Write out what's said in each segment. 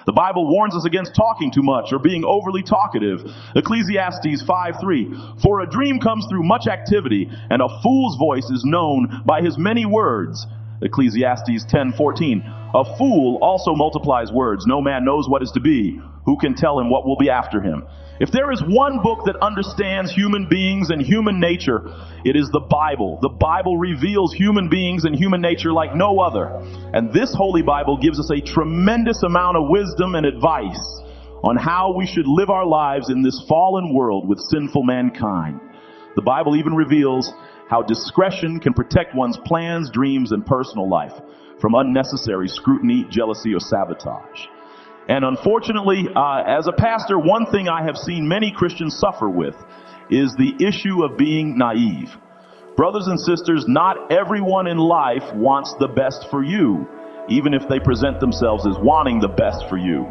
The Bible warns us against talking too much or being overly talkative. Ecclesiastes 5:3, for a dream comes through much activity, and a fool's voice is known by his many words. Ecclesiastes 10:14, a fool also multiplies words. No man knows what is to be. Who can tell him what will be after him? If there is one book that understands human beings and human nature, it is the Bible. The Bible reveals human beings and human nature like no other. And this Holy Bible gives us a tremendous amount of wisdom and advice on how we should live our lives in this fallen world with sinful mankind. The Bible even reveals how discretion can protect one's plans, dreams, and personal life from unnecessary scrutiny, jealousy, or sabotage. And unfortunately, as a pastor, one thing I have seen many Christians suffer with is the issue of being naive. Brothers and sisters, not everyone in life wants the best for you, even if they present themselves as wanting the best for you.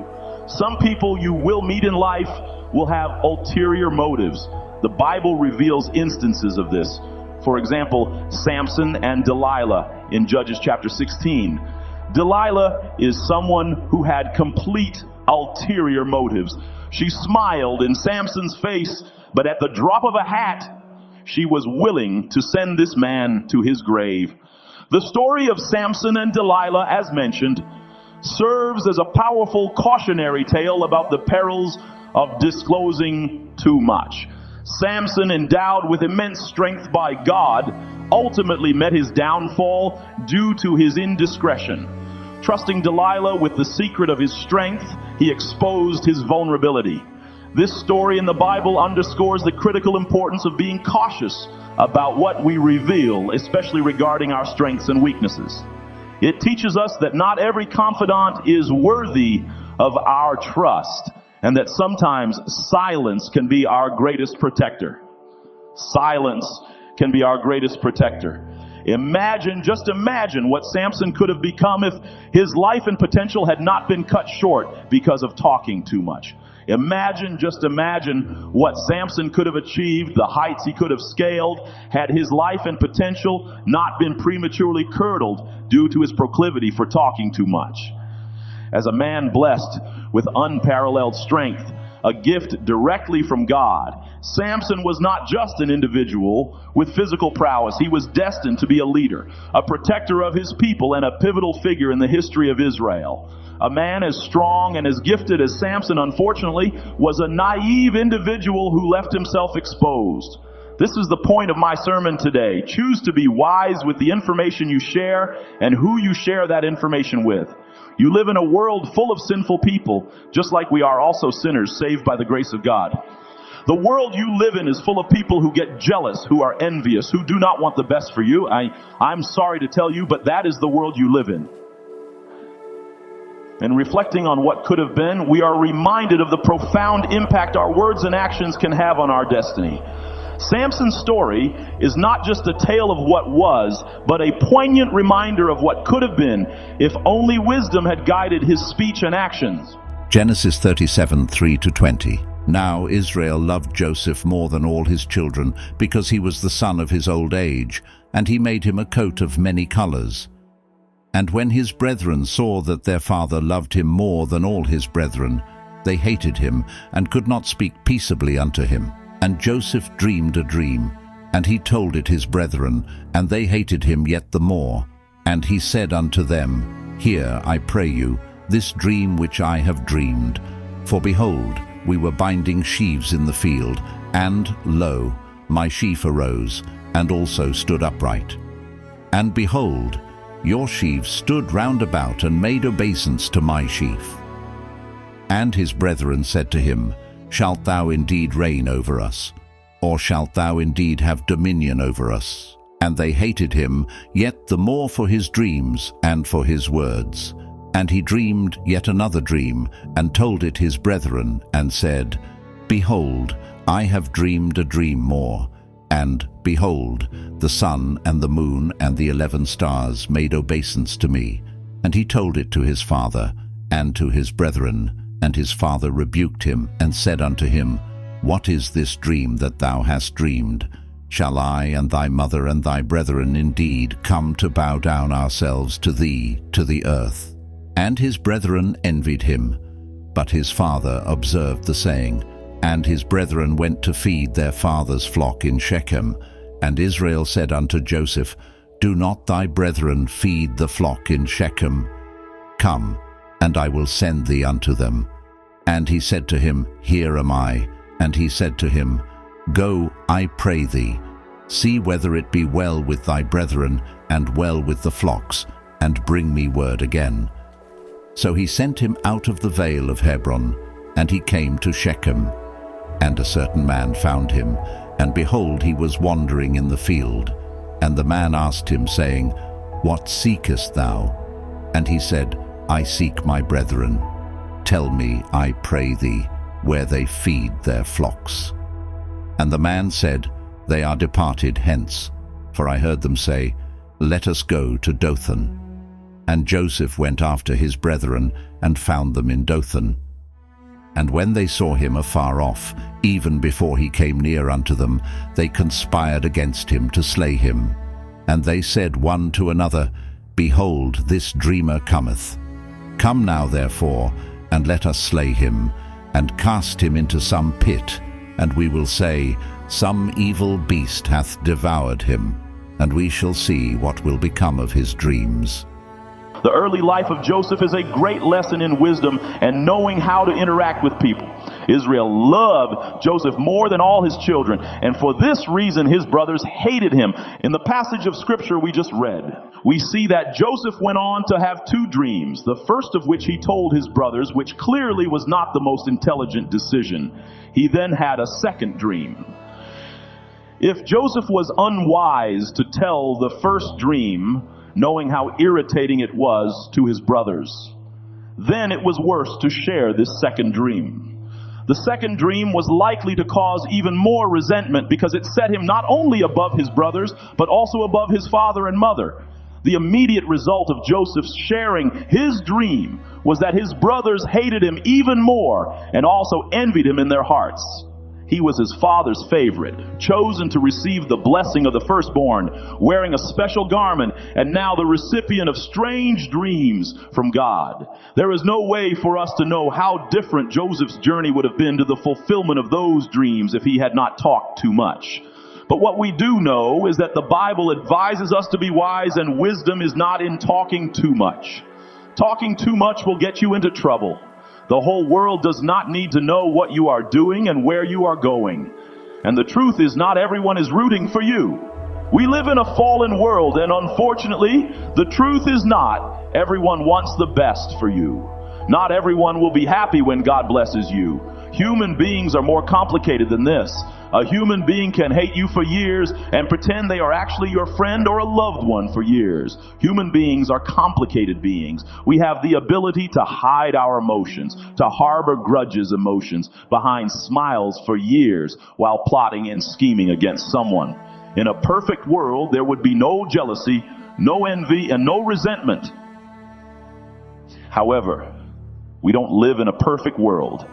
Some people you will meet in life will have ulterior motives. The Bible reveals instances of this. For example, Samson and Delilah in Judges chapter 16. Delilah is someone who had complete ulterior motives. She smiled in Samson's face, but at the drop of a hat, she was willing to send this man to his grave. The story of Samson and Delilah, as mentioned, serves as a powerful cautionary tale about the perils of disclosing too much. Samson, endowed with immense strength by God, ultimately met his downfall due to his indiscretion. Trusting Delilah with the secret of his strength, he exposed his vulnerability. This story in the Bible underscores the critical importance of being cautious about what we reveal, especially regarding our strengths and weaknesses. It teaches us that not every confidant is worthy of our trust, and that sometimes silence can be our greatest protector. Silence can be our greatest protector. Just imagine what Samson could have become if his life and potential had not been cut short because of talking too much. Imagine what Samson could have achieved, the heights he could have scaled, had his life and potential not been prematurely curdled due to his proclivity for talking too much. As a man blessed with unparalleled strength, a gift directly from God, Samson was not just an individual with physical prowess. He was destined to be a leader, a protector of his people, and a pivotal figure in the history of Israel. A man as strong and as gifted as Samson, unfortunately, was a naive individual who left himself exposed. This is the point of my sermon today. Choose to be wise with the information you share and who you share that information with. You live in a world full of sinful people, just like we are also sinners saved by the grace of God. The world you live in is full of people who get jealous, who are envious, who do not want the best for you. I'm sorry to tell you, but that is the world you live in. And reflecting on what could have been, we are reminded of the profound impact our words and actions can have on our destiny. Samson's story is not just a tale of what was, but a poignant reminder of what could have been if only wisdom had guided his speech and actions. Genesis 37:3-20. Now Israel loved Joseph more than all his children, because he was the son of his old age, and he made him a coat of many colors. And when his brethren saw that their father loved him more than all his brethren, they hated him, and could not speak peaceably unto him. And Joseph dreamed a dream, and he told it his brethren, and they hated him yet the more. And he said unto them, Hear, I pray you, this dream which I have dreamed. For behold, we were binding sheaves in the field, and, lo, my sheaf arose, and also stood upright. And behold, your sheaves stood round about, and made obeisance to my sheaf. And his brethren said to him, Shalt thou indeed reign over us? Or shalt thou indeed have dominion over us? And they hated him yet the more for his dreams and for his words. And he dreamed yet another dream, and told it his brethren, and said, Behold, I have dreamed a dream more. And, behold, the sun and the moon and the 11 stars made obeisance to me. And he told it to his father and to his brethren. And his father rebuked him, and said unto him, What is this dream that thou hast dreamed? Shall I and thy mother and thy brethren indeed come to bow down ourselves to thee, to the earth? And his brethren envied him. But his father observed the saying, and his brethren went to feed their father's flock in Shechem. And Israel said unto Joseph, Do not thy brethren feed the flock in Shechem? Come, and I will send thee unto them. And he said to him, Here am I. And he said to him, Go, I pray thee, see whether it be well with thy brethren, and well with the flocks, and bring me word again. So he sent him out of the vale of Hebron, and he came to Shechem. And a certain man found him, and behold, he was wandering in the field. And the man asked him, saying, What seekest thou? And he said, I seek my brethren. Tell me, I pray thee, where they feed their flocks. And the man said, They are departed hence. For I heard them say, Let us go to Dothan. And Joseph went after his brethren, and found them in Dothan. And when they saw him afar off, even before he came near unto them, they conspired against him to slay him. And they said one to another, Behold, this dreamer cometh. Come now therefore, and let us slay him, and cast him into some pit, and we will say, Some evil beast hath devoured him, and we shall see what will become of his dreams. The early life of Joseph is a great lesson in wisdom and knowing how to interact with people. Israel loved Joseph more than all his children, and for this reason his brothers hated him. In the passage of scripture we just read, we see that Joseph went on to have two dreams, the first of which he told his brothers, which clearly was not the most intelligent decision. He then had a second dream. If Joseph was unwise to tell the first dream, knowing how irritating it was to his brothers, then it was worse to share this second dream. The second dream was likely to cause even more resentment because it set him not only above his brothers, but also above his father and mother. The immediate result of Joseph's sharing his dream was that his brothers hated him even more and also envied him in their hearts. He was his father's favorite, chosen to receive the blessing of the firstborn, wearing a special garment, and now the recipient of strange dreams from God. There is no way for us to know how different Joseph's journey would have been to the fulfillment of those dreams if he had not talked too much. But what we do know is that the Bible advises us to be wise, and wisdom is not in talking too much. Talking too much will get you into trouble. The whole world does not need to know what you are doing and where you are going. And the truth is, not everyone is rooting for you. We live in a fallen world, and unfortunately, the truth is not everyone wants the best for you. Not everyone will be happy when God blesses you. Human beings are more complicated than this. A human being can hate you for years and pretend they are actually your friend or a loved one for years. Human beings are complicated beings. We have the ability to hide our emotions, to harbor grudges emotions behind smiles for years while plotting and scheming against someone. In a perfect world, there would be no jealousy, no envy, and no resentment. However, we don't live in a perfect world.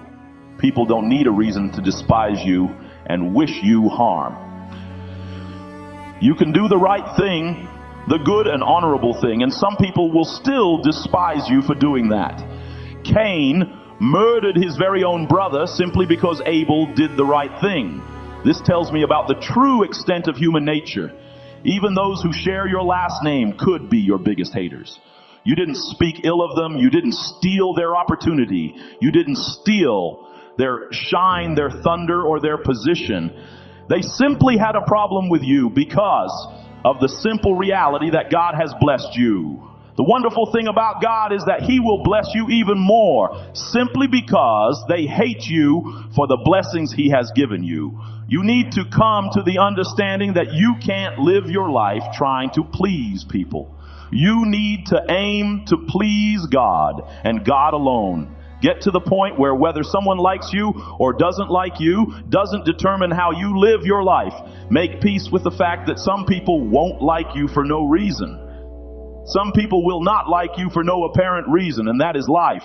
People don't need a reason to despise you and wish you harm. You can do the right thing, the good and honorable thing, and some people will still despise you for doing that. Cain murdered his very own brother simply because Abel did the right thing. This tells me about the true extent of human nature. Even those who share your last name could be your biggest haters. You didn't speak ill of them. You didn't steal their opportunity. You didn't steal their shine, their thunder, or their position. They simply had a problem with you because of the simple reality that God has blessed you. The wonderful thing about God is that He will bless you even more simply because they hate you for the blessings He has given you. You need to come to the understanding that you can't live your life trying to please people. You need to aim to please God and God alone. Get to the point where whether someone likes you or doesn't like you doesn't determine how you live your life. Make peace with the fact that some people won't like you for no reason. Some people will not like you for no apparent reason, and that is life.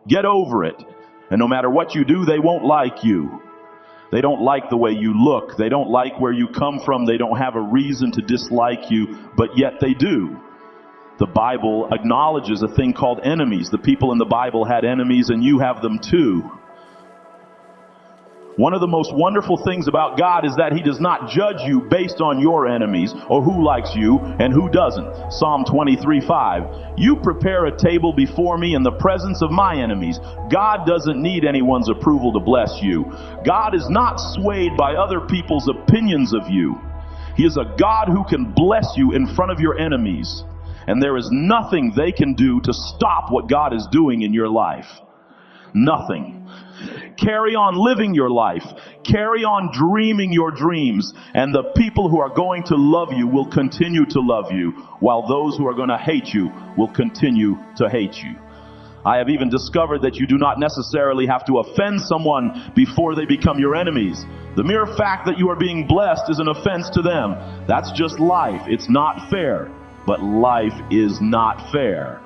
Get over it. And no matter what you do, they won't like you. They don't like the way you look. They don't like where you come from. They don't have a reason to dislike you, but yet they do. The Bible acknowledges a thing called enemies. The people in the Bible had enemies, and you have them too. One of the most wonderful things about God is that He does not judge you based on your enemies or who likes you and who doesn't. Psalm 23:5. You prepare a table before me in the presence of my enemies. God doesn't need anyone's approval to bless you. God is not swayed by other people's opinions of you. He is a God who can bless you in front of your enemies. And there is nothing they can do to stop what God is doing in your life. Nothing. Carry on living your life. Carry on dreaming your dreams. And the people who are going to love you will continue to love you, while those who are going to hate you will continue to hate you. I have even discovered that you do not necessarily have to offend someone before they become your enemies. The mere fact that you are being blessed is an offense to them. That's just life. It's not fair. But life is not fair.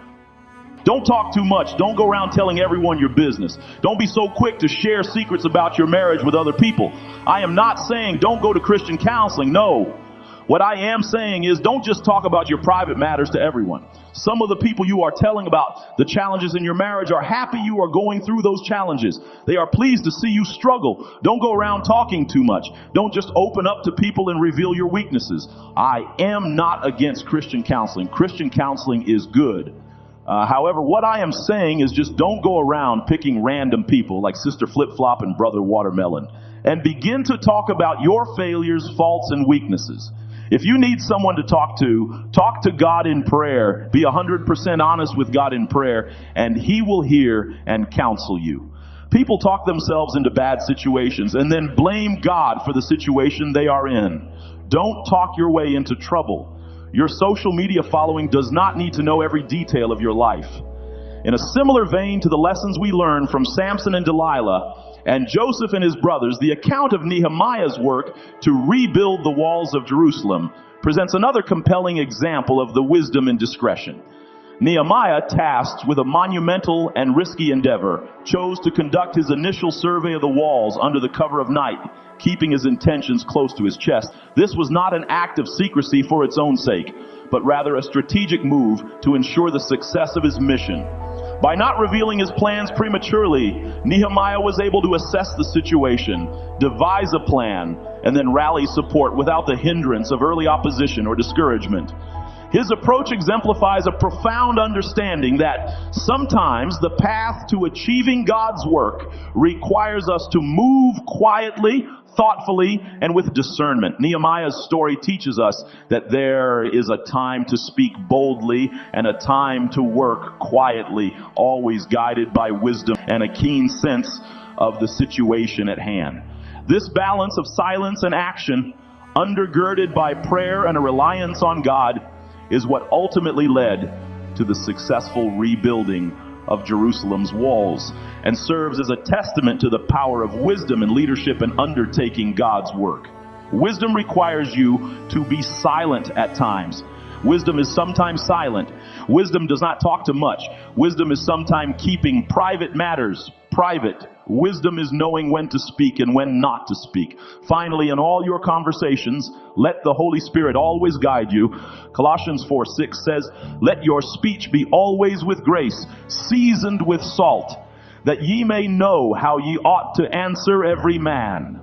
Don't talk too much. Don't go around telling everyone your business. Don't be so quick to share secrets about your marriage with other people. I am not saying don't go to Christian counseling. No. What I am saying is don't just talk about your private matters to everyone. Some of the people you are telling about the challenges in your marriage are happy you are going through those challenges. They are pleased to see you struggle. Don't go around talking too much. Don't just open up to people and reveal your weaknesses. I am not against Christian counseling. Christian counseling is good. However, what I am saying is just don't go around picking random people like Sister Flip Flop and Brother Watermelon and begin to talk about your failures, faults, and weaknesses. If you need someone to talk to God in prayer. Be 100% honest with God in prayer, and He will hear and counsel you. People talk themselves into bad situations and then blame God for the situation they are in. Don't talk your way into trouble. Your social media following does not need to know every detail of your life. In a similar vein to the lessons we learn from Samson and Delilah and Joseph and his brothers, the account of Nehemiah's work to rebuild the walls of Jerusalem presents another compelling example of the wisdom and discretion. Nehemiah, tasked with a monumental and risky endeavor, chose to conduct his initial survey of the walls under the cover of night, keeping his intentions close to his chest. This was not an act of secrecy for its own sake, but rather a strategic move to ensure the success of his mission. By not revealing his plans prematurely, Nehemiah was able to assess the situation, devise a plan, and then rally support without the hindrance of early opposition or discouragement. His approach exemplifies a profound understanding that sometimes the path to achieving God's work requires us to move quietly, thoughtfully, and with discernment. Nehemiah's story teaches us that there is a time to speak boldly and a time to work quietly, always guided by wisdom and a keen sense of the situation at hand. This balance of silence and action, undergirded by prayer and a reliance on God, is what ultimately led to the successful rebuilding of Jerusalem's walls and serves as a testament to the power of wisdom and leadership in undertaking God's work. Wisdom requires you to be silent at times. Wisdom is sometimes silent. Wisdom does not talk too much. Wisdom is sometimes keeping private matters private. Wisdom is knowing when to speak and when not to speak. Finally, in all your conversations, let the Holy Spirit always guide you. Colossians 4:6 says, "Let your speech be always with grace, seasoned with salt, that ye may know how ye ought to answer every man."